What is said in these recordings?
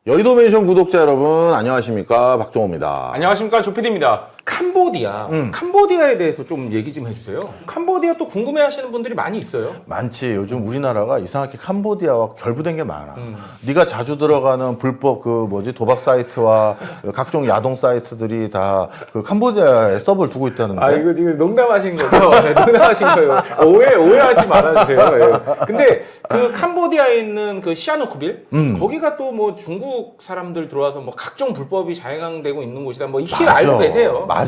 여의도 멘션 구독자 여러분 안녕하십니까, 박종호입니다. 안녕하십니까, 조피디입니다. 캄보디아에 대해서 좀 얘기 좀 해주세요. 캄보디아 또 궁금해하시는 분들이 많이 있어요. 많지. 요즘 우리나라가 이상하게 캄보디아와 결부된 게 많아. 네가 자주 들어가는 불법 도박 사이트와 각종 야동 사이트들이 다 그 캄보디아에 서버를 두고 있다는데. 아, 이거 지금 농담하신 거죠? 네, 농담하신 거예요. 오해하지 말아주세요. 네. 근데 그 캄보디아에 있는 그 시아누쿠빌 거기가 또 뭐 중국 사람들 들어와서 뭐 각종 불법이 자행되고 있는 곳이다. 뭐 이 실 알고 계세요? 맞아.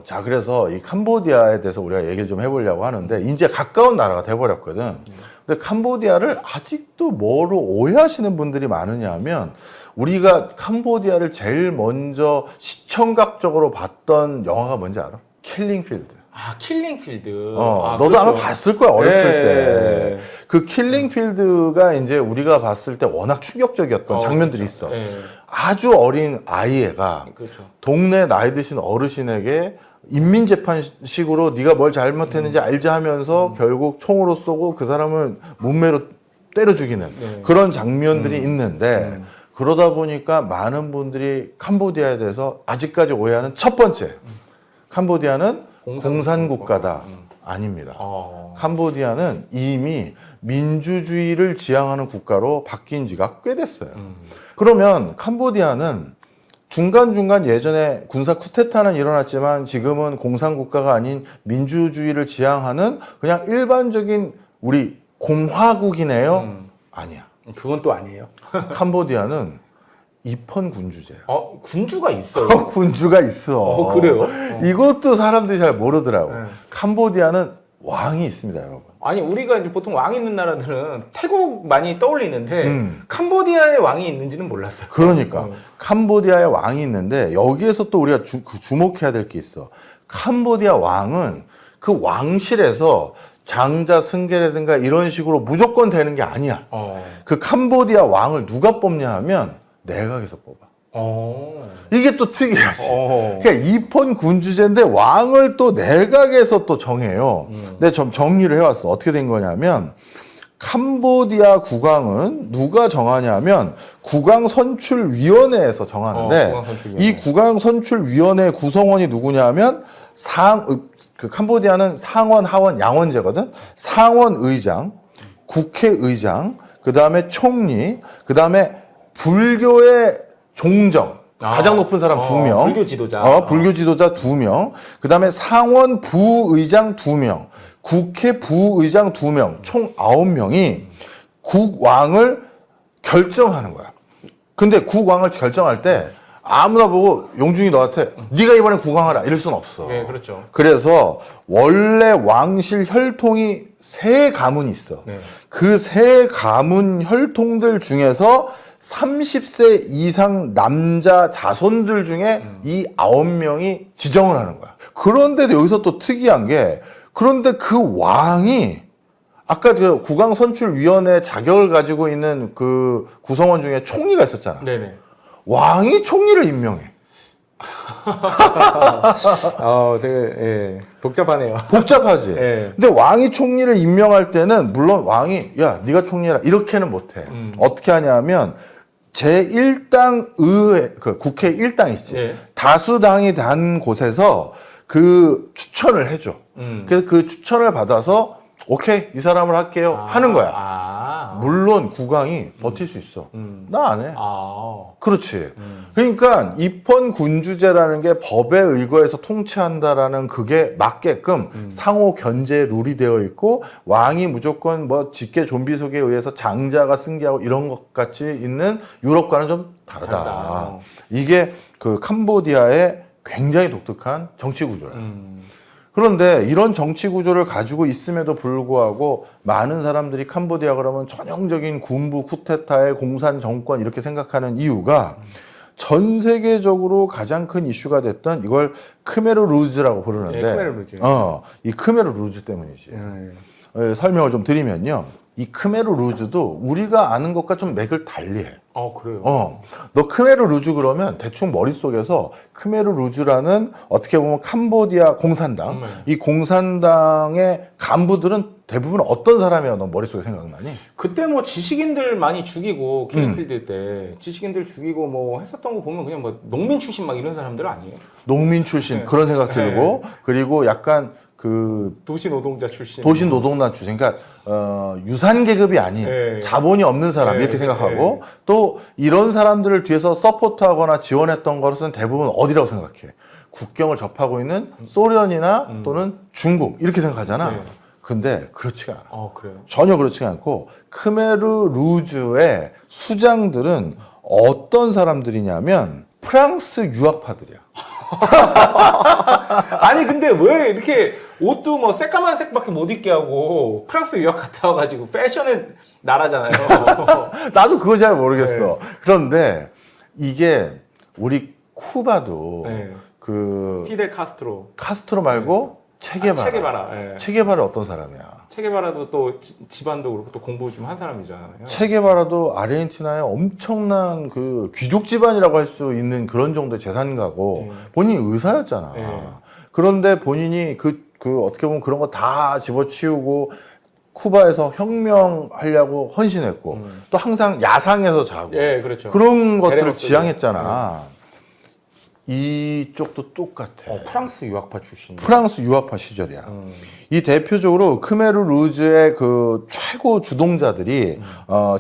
자, 그래서 이 캄보디아에 대해서 우리가 얘기를 좀 해보려고 하는데 이제 가까운 나라가 돼버렸거든. 근데 캄보디아를 아직도 뭐로 오해하시는 분들이 많으냐 하면, 우리가 캄보디아를 제일 먼저 시청각적으로 봤던 영화가 뭔지 알아? 킬링필드. 아, 킬링필드. 너도 그렇죠. 아마 봤을 거야, 어렸을 네. 때. 그 킬링필드가 이제 우리가 봤을 때 워낙 충격적이었던 장면들이 그렇죠. 있어. 네. 아주 어린 아이애가 그렇죠. 동네 나이 드신 어르신에게 인민재판식으로 네가 뭘 잘못했는지 알지 하면서 결국 총으로 쏘고 그 사람을 문매로 때려 죽이는 네. 그런 장면들이 있는데, 그러다 보니까 많은 분들이 캄보디아에 대해서 아직까지 오해하는 첫 번째, 캄보디아는 공산국가다. 아닙니다. 캄보디아는 이미 민주주의를 지향하는 국가로 바뀐 지가 꽤 됐어요. 그러면 캄보디아는 중간중간 예전에 군사 쿠데타는 일어났지만 지금은 공산국가가 아닌 민주주의를 지향하는 그냥 일반적인 우리 공화국이네요? 아니야. 그건 또 아니에요. 캄보디아는 입헌 군주제야. 군주가 있어요. 군주가 있어. 그래요? 이것도 사람들이 잘 모르더라고. 네. 캄보디아는 왕이 있습니다, 여러분. 아니, 우리가 이제 보통 왕이 있는 나라들은 태국 많이 떠올리는데 캄보디아에 왕이 있는지는 몰랐어요. 그러니까 캄보디아에 왕이 있는데 여기에서 또 우리가 주목해야 될 게 있어. 캄보디아 왕은 그 왕실에서 장자 승계라든가 이런 식으로 무조건 되는 게 아니야. 그 캄보디아 왕을 누가 뽑냐 하면 내각에서 뽑아. 이게 또 특이하지. 그러니까 입헌 군주제인데 왕을 또 내각에서 또 정해요. 근데 좀 정리를 해왔어. 어떻게 된 거냐면, 캄보디아 국왕은 누가 정하냐면 국왕선출위원회에서 정하는데, 이 국왕선출위원회 구성원이 누구냐면 그 캄보디아는 상원, 하원, 양원제거든. 상원 의장, 국회의장, 그 다음에 총리, 그 다음에 불교의 종정, 가장 높은 사람 2명. 불교 지도자. 불교 지도자 2명. 그 다음에 상원 부의장 2명. 국회 부의장 2명. 총 9명이 국왕을 결정하는 거야. 근데 국왕을 결정할 때 아무나 보고 용중이 너한테 네가 이번에 국왕하라 이럴 수는 없어. 네, 그렇죠. 그래서 원래 왕실 혈통이 3가문이 있어. 네. 그 3가문 혈통들 중에서 30세 이상 남자 자손들 중에 이 9명이 지정을 하는 거야. 그런데도 여기서 또 특이한 게, 그런데 그 왕이 아까 그 국왕선출위원회 자격을 가지고 있는 그 구성원 중에 총리가 있었잖아. 네네. 왕이 총리를 임명해. 되게 복잡하네요. 복잡하지. 네. 근데 왕이 총리를 임명할 때는 물론 왕이 야 네가 총리해라 이렇게는 못해. 어떻게 하냐면 제1당 의회, 그 국회 1당 있지. 네. 다수당이 단 곳에서 그 추천을 해줘. 그래서 그 추천을 받아서 오케이 이 사람을 할게요 하는 거야. 물론 국왕이 버틸 수 있어. 나 안 해. 그렇지. 그러니까 입헌 군주제라는 게 법에 의거해서 통치한다라는 그게 맞게끔 상호 견제 룰이 되어 있고, 왕이 무조건 뭐 직계 좀비 속에 의해서 장자가 승계하고 이런 것 같이 있는 유럽과는 좀 다르다. 이게 그 캄보디아의 굉장히 독특한 정치 구조야. 그런데 이런 정치 구조를 가지고 있음에도 불구하고 많은 사람들이 캄보디아 그러면 전형적인 군부 쿠데타의 공산 정권 이렇게 생각하는 이유가, 전 세계적으로 가장 큰 이슈가 됐던 이걸 크메르 루즈라고 부르는데, 크메르 루즈. 이 크메르 루즈 때문이지. 설명을 좀 드리면요. 이 크메르 루즈도 우리가 아는 것과 좀 맥을 달리해. 그래요? 너 크메르 루즈 그러면 대충 머릿속에서 크메르 루즈라는 어떻게 보면 캄보디아 공산당, 이 공산당의 간부들은 대부분 어떤 사람이야 너 머릿속에 생각나니? 그때 뭐 지식인들 많이 죽이고 킬링필드 때 지식인들 죽이고 뭐 했었던 거 보면 그냥 뭐 농민 출신 막 이런 사람들 아니에요? 농민 출신 네. 그런 생각 들고 네. 그리고 약간 그 도시 노동자 출신. 도시 노동자 출신 그러니까 유산 계급이 아닌 네. 자본이 없는 사람 네. 이렇게 생각하고 또 이런 사람들을 뒤에서 서포트하거나 지원했던 것은 대부분 어디라고 생각해? 국경을 접하고 있는 소련이나 또는 중국 이렇게 생각하잖아. 네. 근데 그렇지가 않아. 그래요? 전혀 그렇지가 않고 크메르 루즈의 수장들은 어떤 사람들이냐면 프랑스 유학파들이야. 아니 근데 왜 이렇게 옷도 뭐 새까만 색밖에 못 입게 하고 프랑스 유학 갔다 와가지고 패션의 나라잖아요. 나도 그거 잘 모르겠어. 네. 그런데 이게 우리 쿠바도 네. 그 피델 카스트로 말고 체게바라. 체게바라. 예. 체게바라 어떤 사람이야? 체게바라도 또 집안도 그렇고 또 공부 좀 한 사람이잖아요. 체게바라도 아르헨티나의 엄청난 그 귀족 집안이라고 할 수 있는 그런 정도의 재산가고 본인이 의사였잖아. 네. 그런데 본인이 그 어떻게 보면 그런 거 다 집어치우고 쿠바에서 혁명하려고 헌신했고 또 항상 야상에서 자고 예, 그렇죠. 그런 것들을 베레모스도. 지향했잖아. 이쪽도 똑같아. 프랑스 유학파 출신. 프랑스 유학파 시절이야. 이 대표적으로 크메르 루즈의 그 최고 주동자들이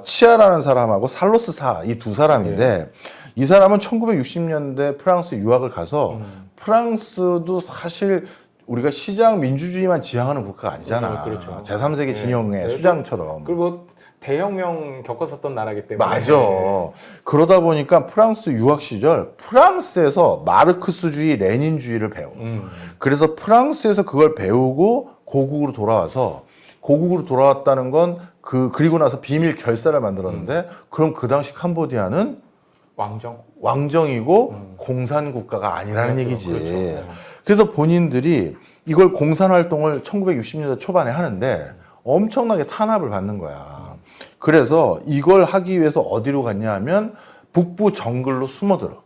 치아라는 사람하고 살로스 사 이 두 사람인데 이 사람은 1960년대 프랑스 유학을 가서 프랑스도 사실 우리가 시장 민주주의만 지향하는 국가가 아니잖아. 그렇죠. 제3세계 진영의 네. 수장처럼. 그리고 뭐 대혁명 겪었었던 나라기 때문에. 맞아. 그러다 보니까 프랑스 유학 시절 프랑스에서 마르크스주의, 레닌주의를 배워. 그래서 프랑스에서 그걸 배우고 고국으로 돌아왔다는 건 그리고 나서 비밀 결사를 만들었는데 그럼 그 당시 캄보디아는 왕정이고 공산 국가가 아니라는 얘기지. 그렇죠. 그래서 본인들이 이걸 공산 활동을 1960년대 초반에 하는데 엄청나게 탄압을 받는 거야. 그래서 이걸 하기 위해서 어디로 갔냐 하면 북부 정글로 숨어들어.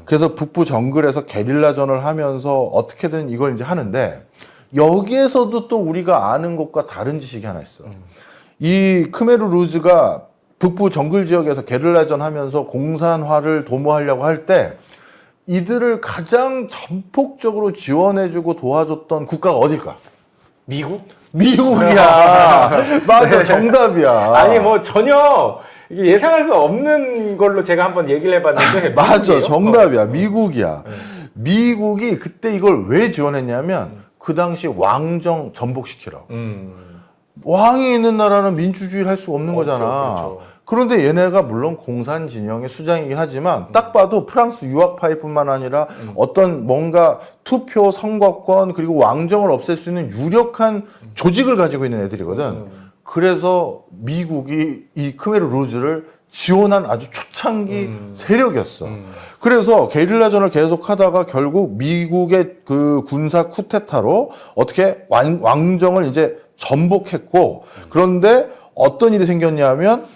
그래서 북부 정글에서 게릴라전을 하면서 어떻게든 이걸 이제 하는데 여기에서도 또 우리가 아는 것과 다른 지식이 하나 있어. 이 크메르 루즈가 북부 정글 지역에서 게릴라전 하면서 공산화를 도모하려고 할 때 이들을 가장 전폭적으로 지원해주고 도와줬던 국가가 어딜까? 미국이야. 맞아, 정답이야. 아니 뭐 전혀 이게 예상할 수 없는 걸로 제가 한번 얘기를 해봤는데 맞아, 미국이에요? 정답이야. 미국이야. 미국이 그때 이걸 왜 지원했냐면 그 당시 왕정 전복시키라고. 왕이 있는 나라는 민주주의를 할 수가 없는 거잖아. 그렇죠. 그런데 얘네가 물론 공산 진영의 수장이긴 하지만 딱 봐도 프랑스 유학파일 뿐만 아니라 어떤 뭔가 투표, 선거권 그리고 왕정을 없앨 수 있는 유력한 조직을 가지고 있는 애들이거든. 그래서 미국이 이 크메르 루즈를 지원한 아주 초창기 세력이었어. 그래서 게릴라전을 계속하다가 결국 미국의 그 군사 쿠데타로 어떻게 왕정을 이제 전복했고 그런데 어떤 일이 생겼냐면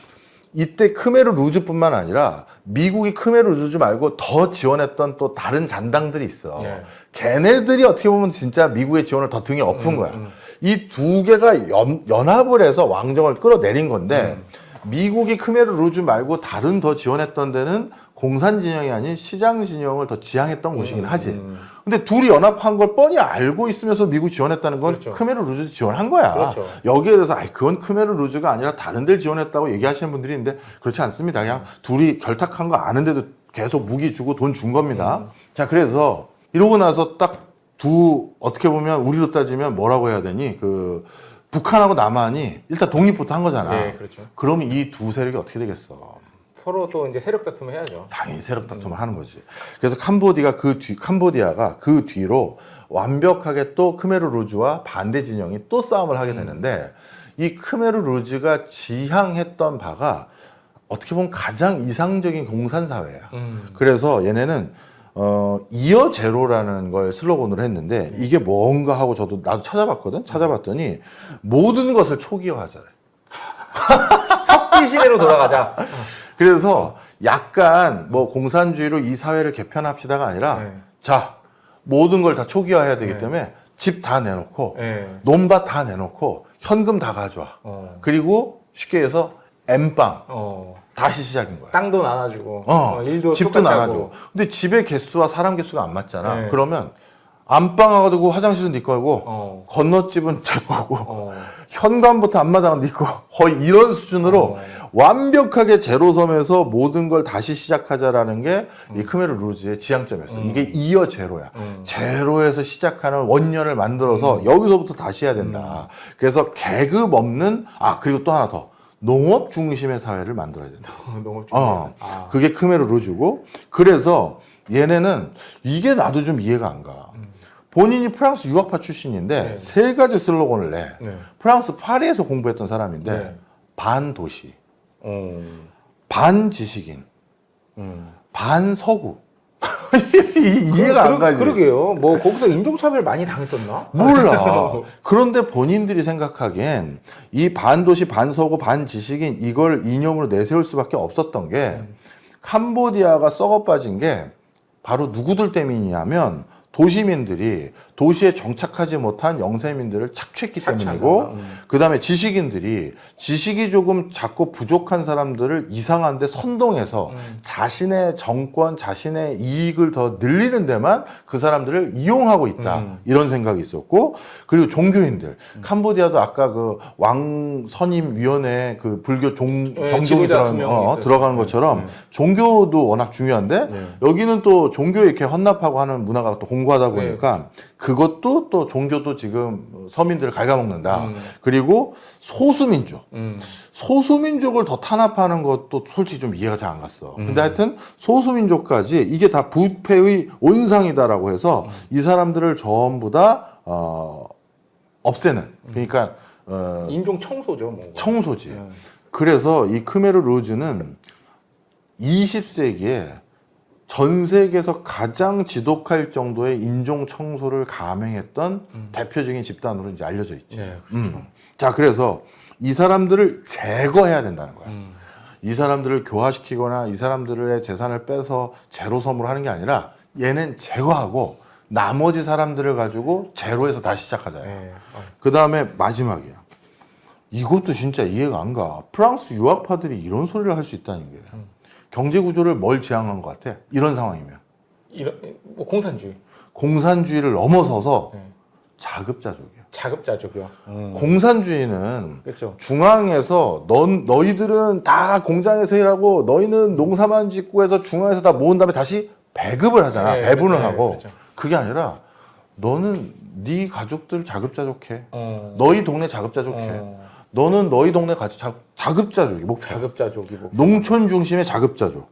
이때 크메르 루즈뿐만 아니라 미국이 크메르 루즈 말고 더 지원했던 또 다른 잔당들이 있어. 네. 걔네들이 어떻게 보면 진짜 미국의 지원을 더 등에 엎은 거야. 이 두 개가 연합을 해서 왕정을 끌어내린 건데 미국이 크메르 루즈 말고 다른 더 지원했던 데는 공산 진영이 아닌 시장 진영을 더 지향했던 곳이긴 하지. 근데 둘이 연합한 걸 뻔히 알고 있으면서 미국 지원했다는 건 그렇죠. 크메르 루즈 지원한 거야. 그렇죠. 여기에 대해서 그건 크메르 루즈가 아니라 다른 데를 지원했다고 얘기하시는 분들이 있는데 그렇지 않습니다. 그냥 둘이 결탁한 거 아는데도 계속 무기 주고 돈 준 겁니다. 자, 그래서 이러고 나서 딱 어떻게 보면 우리로 따지면 뭐라고 해야 되니? 북한하고 남한이 일단 독립부터 한 거잖아. 네, 그렇죠. 그러면 이 두 세력이 어떻게 되겠어? 서로 또 이제 세력 다툼을 해야죠. 당연히 세력 다툼을 하는 거지. 그래서 캄보디아가 그 뒤로 완벽하게 또 크메르 루즈와 반대 진영이 또 싸움을 하게 되는데 이 크메르 루즈가 지향했던 바가 어떻게 보면 가장 이상적인 공산 사회야. 그래서 얘네는 이어 제로라는 걸 슬로건으로 했는데 이게 뭔가 하고 나도 찾아봤거든. 찾아봤더니 모든 것을 초기화하자래. 석기 시대로 돌아가자. 그래서 약간 뭐 공산주의로 이 사회를 개편합시다가 아니라 네. 자 모든 걸 다 초기화해야 되기 네. 때문에 집 다 내놓고 네. 논밭 다 내놓고 현금 다 가져와. 그리고 쉽게 해서 엠빵. 다시 시작인 거야. 땅도 나눠주고, 일도 집도 똑같이 나눠줘. 하고. 근데 집의 개수와 사람 개수가 안 맞잖아. 네. 그러면 안방 와가지고 화장실은 네 거고, 건너집은 제 거고, 현관부터 앞마당은 네 거. 거의 이런 수준으로 완벽하게 제로섬에서 모든 걸 다시 시작하자라는 게 이 크메르 루즈의 지향점이었어. 이게 이어 제로야. 제로에서 시작하는 원년을 만들어서 여기서부터 다시 해야 된다. 그래서 계급 없는, 그리고 또 하나 더. 농업 중심의 사회를 만들어야 된다. 농업 중심. 그게 크메르 루즈고, 그래서 얘네는 이게 나도 좀 이해가 안 가. 본인이 프랑스 유학파 출신인데 네. 세 가지 슬로건을 내. 네. 프랑스 파리에서 공부했던 사람인데 네. 반도시, 반지식인, 반서구. 이해가 안 가지. 그러게요. 뭐 거기서 인종차별 많이 당했었나? 몰라. 그런데 본인들이 생각하기엔 이 반도시, 반서구, 반지식인 이걸 이념으로 내세울 수밖에 없었던 게 캄보디아가 썩어 빠진 게 바로 누구들 때문이냐면 도시민들이 도시에 정착하지 못한 영세민들을 착취했기 때문이고, 그 다음에 지식인들이 지식이 조금 작고 부족한 사람들을 이상한데 선동해서 자신의 정권, 자신의 이익을 더 늘리는 데만 그 사람들을 이용하고 있다. 이런 생각이 있었고, 그리고 종교인들. 캄보디아도 아까 그 왕선임위원회 그 불교 정종이 들어가는 것처럼 종교도 워낙 중요한데, 여기는 또 종교에 이렇게 헌납하고 하는 문화가 또 공고하다 보니까 그것도 또 종교도 지금 서민들을 갉아먹는다. 그리고 소수민족. 소수민족을 더 탄압하는 것도 솔직히 좀 이해가 잘 안 갔어. 근데 하여튼 소수민족까지 이게 다 부패의 온상이다라고 해서 이 사람들을 전부 다 없애는. 그러니까 인종 청소죠. 뭐. 청소지. 그래서 이 크메르 루즈는 20세기에 전 세계에서 가장 지독할 정도의 인종 청소를 감행했던 대표적인 집단으로 이제 알려져 있지. 네, 그렇죠. 자, 그래서 이 사람들을 제거해야 된다는 거야. 이 사람들을 교화시키거나 이 사람들의 재산을 빼서 제로섬으로 하는 게 아니라 얘는 제거하고 나머지 사람들을 가지고 제로에서 다시 시작하자. 그 다음에 마지막이야. 이것도 진짜 이해가 안 가. 프랑스 유학파들이 이런 소리를 할 수 있다는 게. 경제 구조를 뭘 지향한 것 같아? 이런 상황이면. 뭐 공산주의. 공산주의를 넘어서서 자급자족이야. 자급자족이요. 공산주의는 그렇죠. 중앙에서 너희들은 다 공장에서 일하고 너희는 농사만 짓고 해서 중앙에서 다 모은 다음에 다시 배급을 하잖아. 배분을 하고. 그렇죠. 그게 아니라 너는 네 가족들 자급자족해. 너희 동네 자급자족해. 너는 너희 동네 같이 자급자족이 목표. 자급자족이고. 농촌 중심의 자급자족.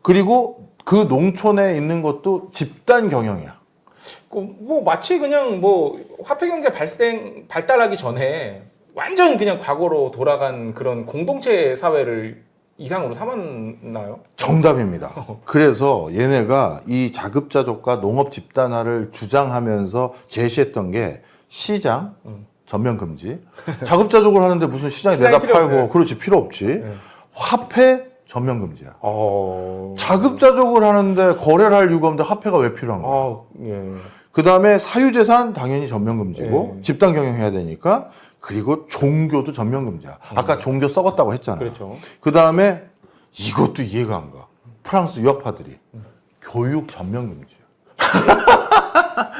그리고 그 농촌에 있는 것도 집단 경영이야. 뭐 마치 그냥 뭐 화폐 경제 발달하기 전에 완전 그냥 과거로 돌아간 그런 공동체 사회를 이상으로 삼았나요? 정답입니다. 그래서 얘네가 이 자급자족과 농업 집단화를 주장하면서 제시했던 게 시장 전면 금지. 자급자족을 하는데 무슨 시장에 내다 팔고 그렇지 필요 없지. 화폐 전면 금지야. 자급자족을 하는데 거래를 할 이유가 없는데 화폐가 왜 필요한 거야? 그 다음에 사유재산 당연히 전면 금지고 집단 경영해야 되니까. 그리고 종교도 전면 금지야. 아까 종교 썩었다고 했잖아. 그렇죠. 그 다음에 이것도 이해가 안 가. 프랑스 유학파들이 교육 전면 금지야.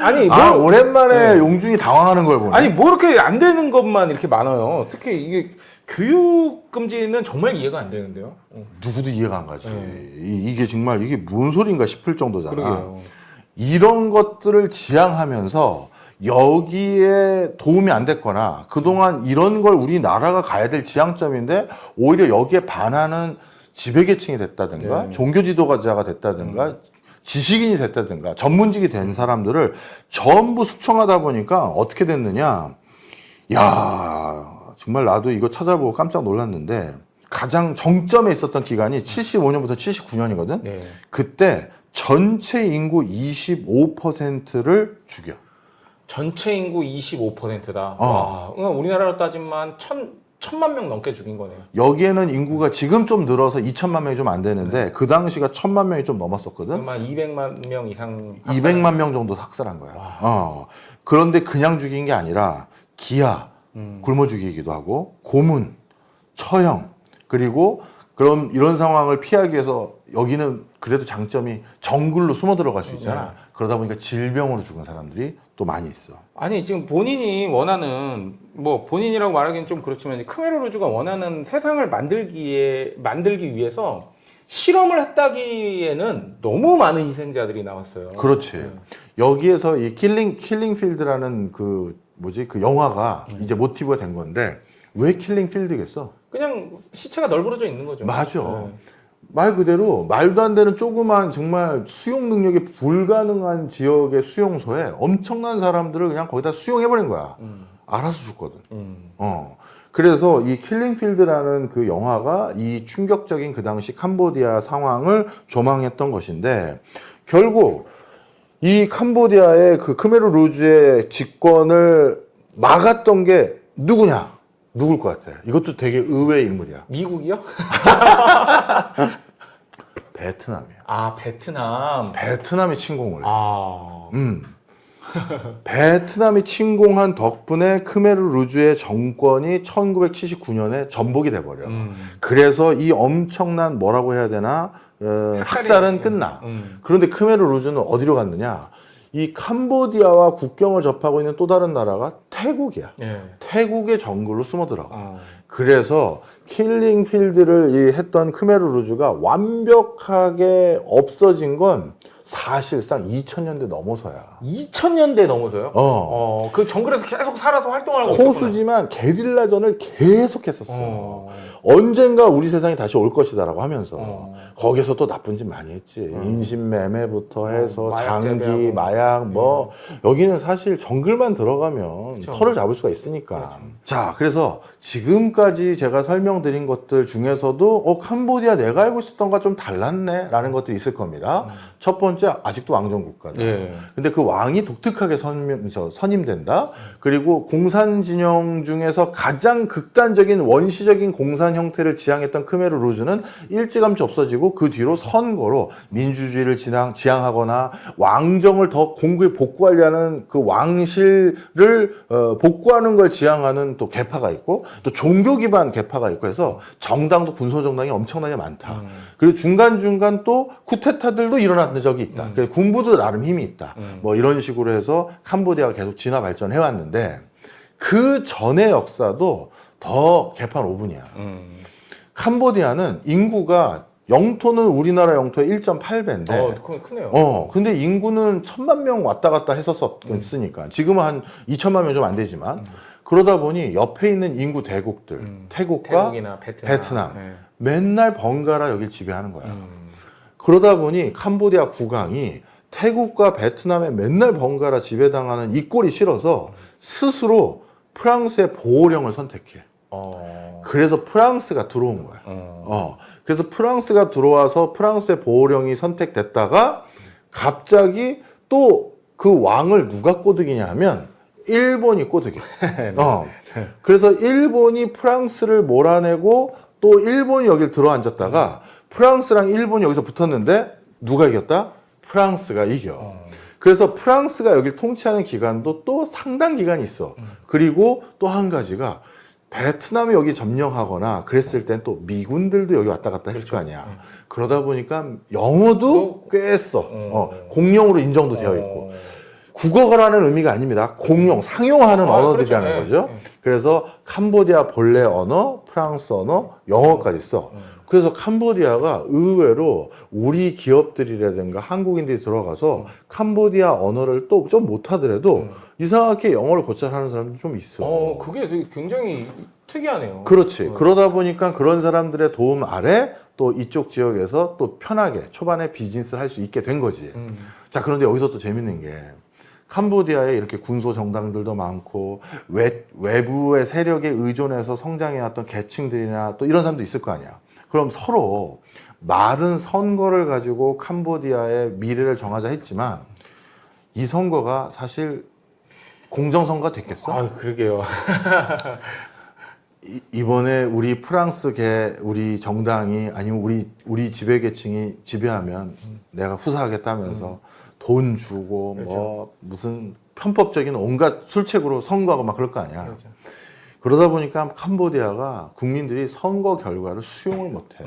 아니, 오랜만에 용준이 당황하는 걸 보네. 아니, 뭐 이렇게 안 되는 것만 이렇게 많아요. 특히 이게 교육 금지는 정말 이해가 안 되는데요. 누구도 이해가 안 가지. 이게 정말 이게 뭔 소린가 싶을 정도잖아. 그러게요. 이런 것들을 지향하면서 여기에 도움이 안 됐거나 그동안 이런 걸 우리나라가 가야 될 지향점인데 오히려 여기에 반하는 지배계층이 됐다든가 종교 지도자가 됐다든가 지식인이 됐다든가 전문직이 된 사람들을 전부 숙청하다 보니까 어떻게 됐느냐. 야, 정말 나도 이거 찾아보고 깜짝 놀랐는데 가장 정점에 있었던 기간이 75년부터 79년이거든. 그때 전체 인구 25%를 죽여. 전체 인구 25%다. 와, 우리나라로 따지면 1,000만 명 넘게 죽인 거네요. 여기에는 인구가 지금 좀 늘어서 2천만 명이 좀 안 되는데 그 당시가 1,000만 명이 좀 넘었었거든. 그러면 200만 명 이상 200만 명 정도 학살한 거야. 그런데 그냥 죽인 게 아니라 기아, 굶어 죽이기도 하고 고문, 처형, 그리고 그럼 이런 상황을 피하기 위해서 여기는 그래도 장점이 정글로 숨어 들어갈 수 있잖아. 그러다 보니까 질병으로 죽은 사람들이 또 많이 있어. 아니 지금 본인이 원하는 뭐 본인이라고 말하기는 좀 그렇지만 크메르 루즈가 원하는 세상을 만들기 위해서 실험을 했다기에는 너무 많은 희생자들이 나왔어요. 그렇지. 여기에서 이 킬링 필드라는 그 영화가 이제 모티브가 된 건데 왜 킬링 필드겠어? 그냥 시체가 널브러져 있는 거죠. 맞아. 말 그대로 말도 안 되는 조그만 정말 수용 능력이 불가능한 지역의 수용소에 엄청난 사람들을 그냥 거기다 수용해버린 거야. 알아서 죽거든. 그래서 이 킬링필드라는 그 영화가 이 충격적인 그 당시 캄보디아 상황을 조망했던 것인데 결국 이 캄보디아의 그 크메르 루즈의 집권을 막았던 게 누구냐? 누굴 것 같아? 이것도 되게 의외의 인물이야. 미국이요? 베트남이야. 아, 베트남. 베트남이 침공을 해. 아. 베트남이 침공한 덕분에 크메르 루즈의 정권이 1979년에 전복이 돼버려. 그래서 이 엄청난 뭐라고 해야 되나? 학살은 끝나. 그런데 크메르 루즈는 어디로 갔느냐? 이 캄보디아와 국경을 접하고 있는 또 다른 나라가 태국이야. 예. 태국의 정글로 숨어 들어가. 그래서 킬링 필드를 했던 크메르 루즈가 완벽하게 없어진 건 사실상 2000년대 넘어서야. 2000년대 넘어서요? 그 정글에서 계속 살아서 활동하고 소수지만 게릴라전을 계속 했었어. 언젠가 우리 세상이 다시 올 것이다라고 하면서 거기서 또 나쁜 짓 많이 했지. 인신매매부터 해서 마약 장기, 재배하고. 마약 뭐 여기는 사실 정글만 들어가면 그쵸. 털을 잡을 수가 있으니까. 그렇죠. 자, 그래서 지금까지 제가 설명드린 것들 중에서도 캄보디아 내가 알고 있었던 것과 좀 달랐네 라는 것들이 있을 겁니다. 첫 번째, 아직도 왕정 국가다. 예. 근데 그 왕이 독특하게 선임된다. 그리고 공산 진영 중에서 가장 극단적인 원시적인 공산 형태를 지향했던 크메르 루즈는 일찌감치 없어지고 그 뒤로 선거로 민주주의를 지향하거나 왕정을 더 공고히 복구하려는 그 왕실을 복구하는 걸 지향하는 또 계파가 있고 또 종교 기반 계파가 있고 해서 정당도 군소정당이 엄청나게 많다. 그리고 중간중간 또 쿠데타들도 일어났던 적이 있다. 그래서 군부도 나름 힘이 있다. 뭐 이런 식으로 해서 캄보디아가 계속 진화 발전해 왔는데 그 전의 역사도 더 개판 5분이야. 캄보디아는 인구가 영토는 우리나라 영토의 1.8배인데. 그건 크네요. 근데 인구는 1000만 명 왔다 갔다 했었으니까. 지금은 한 2천만 명 좀 안 되지만. 그러다 보니 옆에 있는 인구 대국들, 태국과 태국이나 베트남. 네. 맨날 번갈아 여길 지배하는 거야. 그러다 보니 캄보디아 국왕이 태국과 베트남에 맨날 번갈아 지배당하는 이 꼴이 싫어서 스스로 프랑스의 보호령을 선택해. 그래서 프랑스가 들어온 거야. 그래서 프랑스가 들어와서 프랑스의 보호령이 선택됐다가 갑자기 또 그 왕을 누가 꼬드기냐 하면 일본이 꼬드겨. 그래서 일본이 프랑스를 몰아내고 또 일본이 여길 들어앉았다가 프랑스랑 일본이 여기서 붙었는데 누가 이겼다? 프랑스가 이겨. 그래서 프랑스가 여기를 통치하는 기간도 또 상당 기간이 있어. 그리고 또 한 가지가 베트남이 여기 점령하거나 그랬을 땐 또 미군들도 여기 왔다 갔다 했을 거 아니야. 그러다 보니까 영어도 꽤 써. 공용으로 인정도 되어 있고. 국어라는 의미가 아닙니다. 공용, 상용하는 언어들이라는 그렇죠. 거죠. 그래서 캄보디아 본래 언어, 프랑스 언어, 영어까지 써. 그래서 캄보디아가 의외로 우리 기업들이라든가 한국인들이 들어가서 캄보디아 언어를 또 좀 못하더라도 이상하게 영어를 곧잘 하는 사람도 좀 있어. 그게 되게 굉장히 특이하네요. 그렇지. 그러다 보니까 그런 사람들의 도움 아래 또 이쪽 지역에서 또 편하게 초반에 비즈니스를 할 수 있게 된 거지. 자, 그런데 여기서 또 재밌는 게 캄보디아에 이렇게 군소 정당들도 많고 외부의 세력에 의존해서 성장해왔던 계층들이나 또 이런 사람도 있을 거 아니야. 그럼 서로 말은 선거를 가지고 캄보디아의 미래를 정하자 했지만 이 선거가 사실 공정선거가 됐겠어? 그러게요. 이번에 우리 프랑스계 우리 정당이 아니면 우리 지배계층이 지배하면 내가 후사하겠다면서 돈 주고 그렇죠. 뭐 무슨 편법적인 온갖 술책으로 선거하고 막 그럴 거 아니야. 그렇죠. 그러다 보니까 캄보디아가 국민들이 선거 결과를 수용을 못해.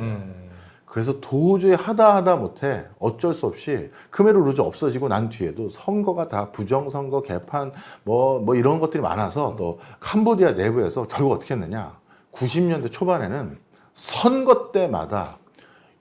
그래서 도저히 하다 못해 어쩔 수 없이 크메르 루즈 없어지고 난 뒤에도 선거가 다 부정선거, 개판 뭐 이런 것들이 많아서 또 캄보디아 내부에서 결국 어떻게 했느냐. 90년대 초반에는 선거 때마다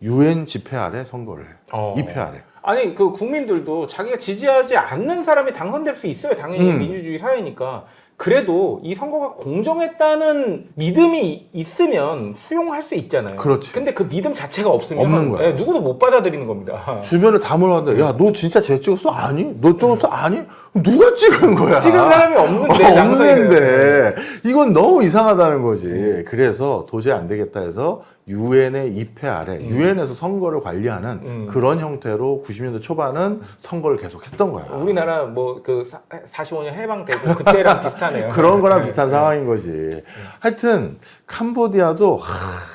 UN 집회 아래 선거를 해. 입회 아래. 아니 그 국민들도 자기가 지지하지 않는 사람이 당선될 수 있어요. 당연히 민주주의 사회니까. 그래도 이 선거가 공정했다는 믿음이 있으면 수용할 수 있잖아요. 그렇지. 근데 그 믿음 자체가 없으면 없는 거야. 누구도 못 받아들이는 겁니다. 주변을 다 물어봤는데 야 너 진짜 쟤 찍었어? 아니? 너 찍었어? 아니? 누가 찍은 거야? 찍은 사람이 없는데 없는데 이건 너무 이상하다는 거지. 그래서 도저히 안 되겠다 해서 유엔의 입회 아래 유엔에서 선거를 관리하는 그런 형태로 90년대 초반은 선거를 계속 했던 거야. 우리나라 뭐 그 45년 해방되고 그때랑 비슷하네요. 그런 거랑 비슷한 상황인 거지. 하여튼 캄보디아도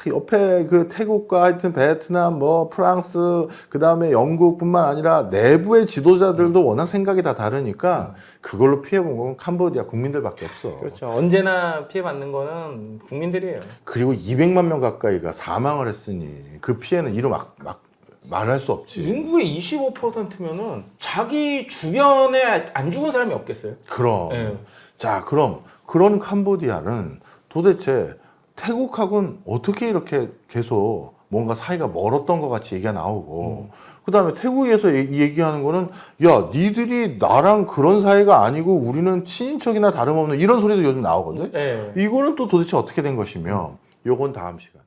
옆에 그 태국과 하여튼 베트남 뭐 프랑스 그다음에 영국뿐만 아니라 내부의 지도자들도 워낙 생각이 다 다르니까 그걸로 피해본 건 캄보디아 국민들밖에 없어. 그렇죠. 언제나 피해받는 거는 국민들이에요. 그리고 200만 명 가까이가 사망을 했으니 그 피해는 이루 막 말할 수 없지. 인구의 25%면은 자기 주변에 안 죽은 사람이 없겠어요? 그럼. 네. 자, 그럼 그런 캄보디아는 도대체 태국하고는 어떻게 이렇게 계속 뭔가 사이가 멀었던 것 같이 얘기가 나오고 그 다음에 태국에서 얘기하는 거는 야 니들이 나랑 그런 사이가 아니고 우리는 친인척이나 다름없는 이런 소리도 요즘 나오거든. 네. 이거는 또 도대체 어떻게 된 것이며 요건 다음 시간.